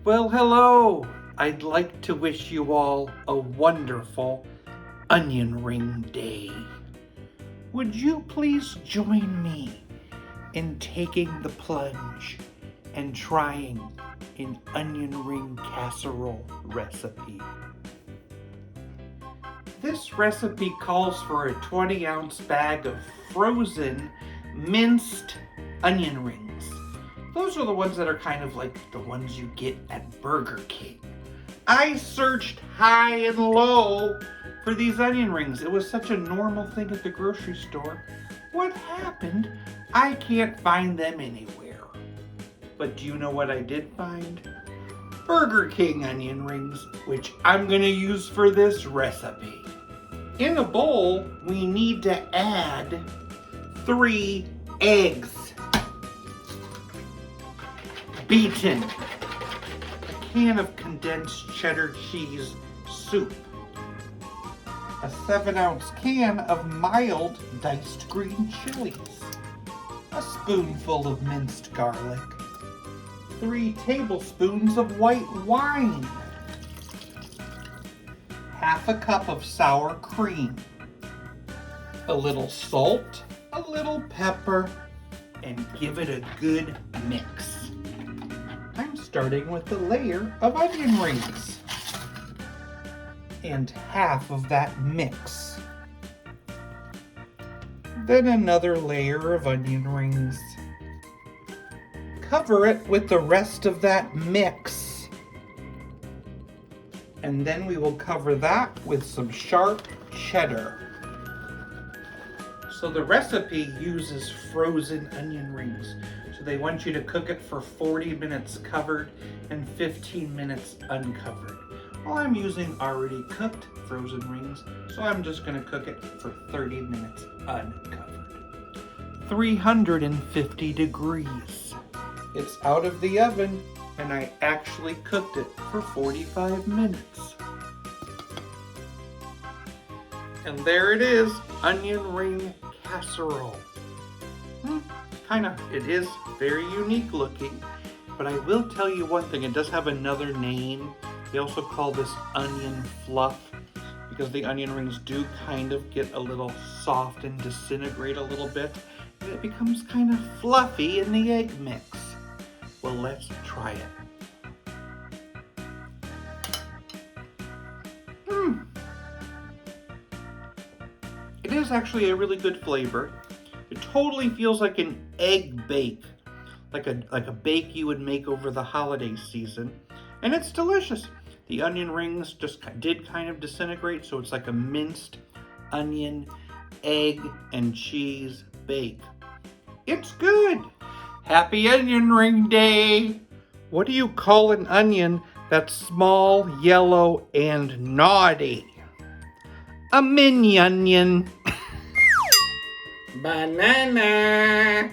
Well, hello. I'd like to wish you all a wonderful onion ring day. Would you please join me in taking the plunge and trying an onion ring casserole recipe? This recipe calls for a 20-ounce bag of frozen minced onion rings. Those are the ones that are kind of like the ones you get at Burger King. I searched high and low for these onion rings. It was such a normal thing at the grocery store. What happened? I can't find them anywhere. But do you know what I did find? Burger King onion rings, which I'm gonna use for this recipe. In a bowl, we need to add 3 eggs, beaten, a can of condensed cheddar cheese soup, a 7-ounce can of mild diced green chilies, a spoonful of minced garlic, 3 tablespoons of white wine, half a cup of sour cream, a little salt, a little pepper, and give it a good mix. I'm starting with a layer of onion rings and half of that mix. Then another layer of onion rings. Cover it with the rest of that mix. And then we will cover that with some sharp cheddar. So the recipe uses frozen onion rings. So they want you to cook it for 40 minutes covered and 15 minutes uncovered. Well, I'm using already cooked frozen rings, so I'm just gonna cook it for 30 minutes uncovered. 350 degrees. It's out of the oven, and I actually cooked it for 45 minutes. And there it is, onion ring casserole. It is very unique looking, but I will tell you one thing, it does have another name. They also call this onion fluff because the onion rings do kind of get a little soft and disintegrate a little bit, and it becomes kind of fluffy in the egg mix. Well, let's try it. It is actually a really good flavor. It totally feels like an egg bake, like a bake you would make over the holiday season, and it's delicious. The onion rings just did kind of disintegrate, so it's like a minced onion, egg, and cheese bake. It's good. Happy Onion Ring Day! What do you call an onion that's small, yellow, and naughty? A minion. Banana!